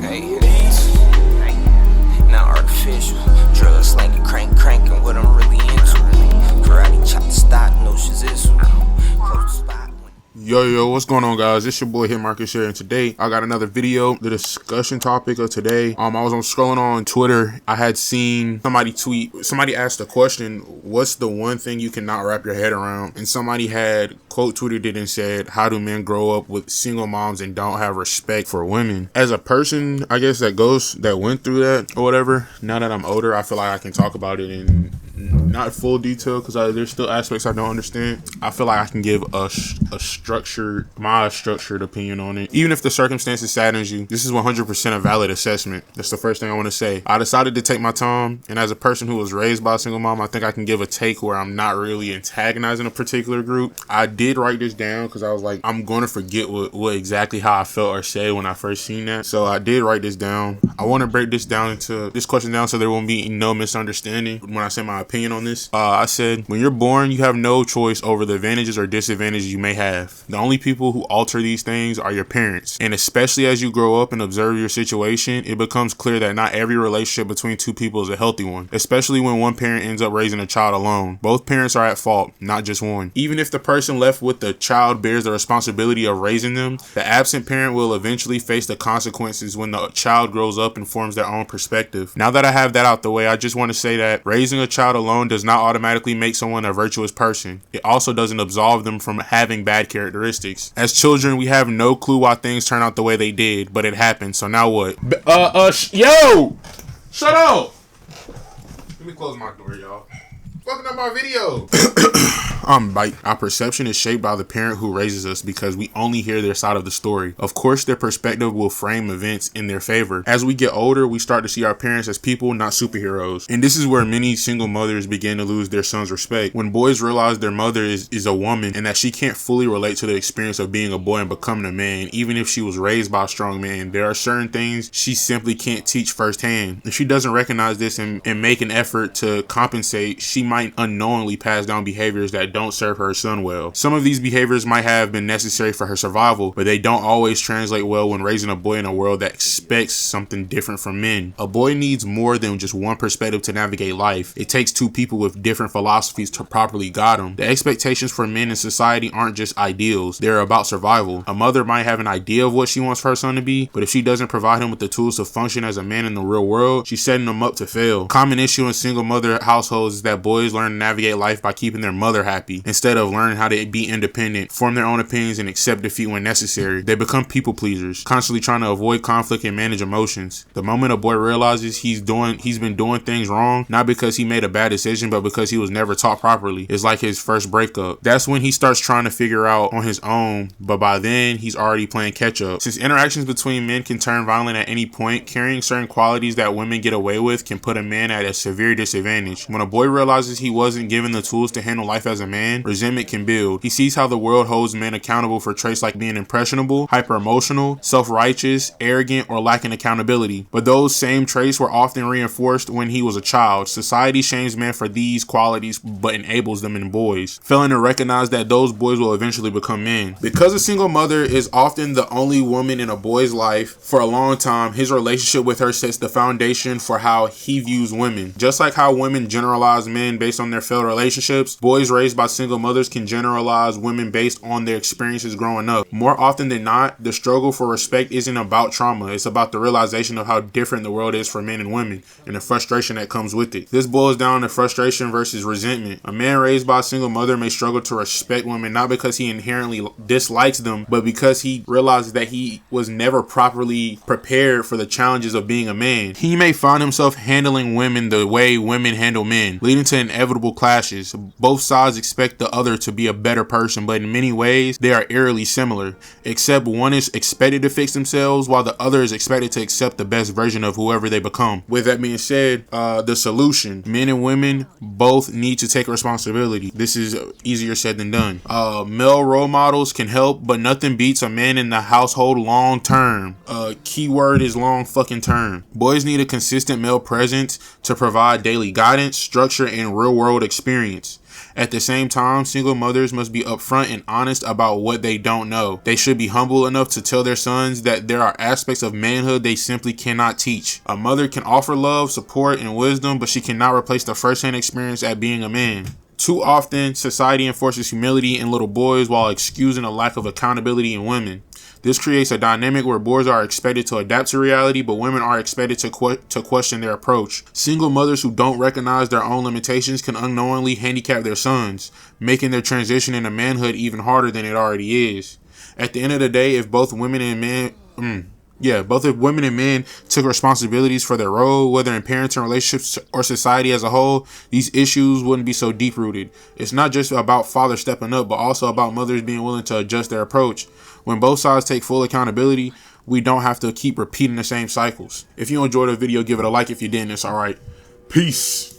Hey, not artificial. Drug slanging, cranking what I'm really into. Karate chop the stock, no shizzle. Close the spot. Yo, what's going on, guys? It's your boy Hit Market Share, and today I got another video. The discussion topic of today, I was scrolling on Twitter. I had seen somebody tweet. Somebody asked a question: "What's the one thing you cannot wrap your head around?" And somebody had quote tweeted it and said, "How do men grow up with single moms and don't have respect for women?" As a person, I guess that went through that or whatever. Now that I'm older, I feel like I can talk about it in not full detail because there's still aspects I don't understand. I feel like I can give my structured opinion on it. Even if the circumstances saddens you, this is 100% a valid assessment. That's the first thing I want to say. I decided to take my time, and as a person who was raised by a single mom, I think I can give a take where I'm not really antagonizing a particular group. I did write this down because I was like, I'm going to forget what exactly how I felt or said when I first seen that. So I did write this down. I want to break this question down so there won't be no misunderstanding when I say my opinion on this. I said, when you're born, you have no choice over the advantages or disadvantages you may have. The only people who alter these things are your parents. And especially as you grow up and observe your situation, it becomes clear that not every relationship between two people is a healthy one, especially when one parent ends up raising a child alone. Both parents are at fault, not just one. Even if the person left with the child bears the responsibility of raising them, the absent parent will eventually face the consequences when the child grows up and forms their own perspective. Now that I have that out the way, I just want to say that raising a child alone does not automatically make someone a virtuous person. It also doesn't absolve them from having bad characteristics. As children, we have no clue why things turn out the way they did, but it happened. So now what? Yo! Shut up! Let me close my door, y'all. Fucking up my video. Our perception is shaped by the parent who raises us because we only hear their side of the story. Of course, their perspective will frame events in their favor. As we get older, we start to see our parents as people, not superheroes. And this is where many single mothers begin to lose their son's respect. When boys realize their mother is a woman and that she can't fully relate to the experience of being a boy and becoming a man, even if she was raised by a strong man, there are certain things she simply can't teach firsthand. If she doesn't recognize this and make an effort to compensate, she might unknowingly pass down behaviors that don't serve her son well. Some of these behaviors might have been necessary for her survival, but they don't always translate well when raising a boy in a world that expects something different from men. A boy needs more than just one perspective to navigate life. It takes two people with different philosophies to properly guide him. The expectations for men in society aren't just ideals, they're about survival. A mother might have an idea of what she wants for her son to be, but if she doesn't provide him with the tools to function as a man in the real world, she's setting him up to fail. Common issue in single mother households is that boys learn to navigate life by keeping their mother happy instead of learning how to be independent, form their own opinions, and accept defeat when necessary. They become people pleasers, constantly trying to avoid conflict and manage emotions. The moment a boy realizes he's been doing things wrong, not because he made a bad decision, but because he was never taught properly, it's like his first breakup. That's when he starts trying to figure out on his own, but by then he's already playing catch up. Since interactions between men can turn violent at any point, carrying certain qualities that women get away with can put a man at a severe disadvantage. When a boy realizes he wasn't given the tools to handle life as a man, resentment can build. He sees how the world holds men accountable for traits like being impressionable, hyper-emotional, self-righteous, arrogant, or lacking accountability. But those same traits were often reinforced when he was a child. Society shames men for these qualities but enables them in boys, failing to recognize that those boys will eventually become men. Because a single mother is often the only woman in a boy's life for a long time, his relationship with her sets the foundation for how he views women. Just like how women generalize men based on their failed relationships, boys raised by single mothers can generalize women based on their experiences growing up. More often than not, the struggle for respect isn't about trauma. It's about the realization of how different the world is for men and women and the frustration that comes with it. This boils down to frustration versus resentment. A man raised by a single mother may struggle to respect women not because he inherently dislikes them, but because he realizes that he was never properly prepared for the challenges of being a man. He may find himself handling women the way women handle men, leading to inevitable clashes. Both sides expect the other to be a better person, but in many ways, they are eerily similar, except one is expected to fix themselves while the other is expected to accept the best version of whoever they become. With that being said, the solution: men and women both need to take responsibility. This is easier said than done. Male role models can help, but nothing beats a man in the household long term. Keyword is long fucking term. Boys need a consistent male presence to provide daily guidance, structure, and real world experience. At the same time, single mothers must be upfront and honest about what they don't know. They should be humble enough to tell their sons that there are aspects of manhood they simply cannot teach. A mother can offer love, support, and wisdom, but she cannot replace the first-hand experience at being a man. Too often, society enforces humility in little boys while excusing a lack of accountability in women. This creates a dynamic where boys are expected to adapt to reality, but women are expected to question their approach. Single mothers who don't recognize their own limitations can unknowingly handicap their sons, making their transition into manhood even harder than it already is. At the end of the day, if both women and men took responsibilities for their role, whether in parenting, relationships, or society as a whole, these issues wouldn't be so deep-rooted. It's not just about fathers stepping up, but also about mothers being willing to adjust their approach. When both sides take full accountability, we don't have to keep repeating the same cycles. If you enjoyed the video, give it a like. If you didn't, it's alright. Peace.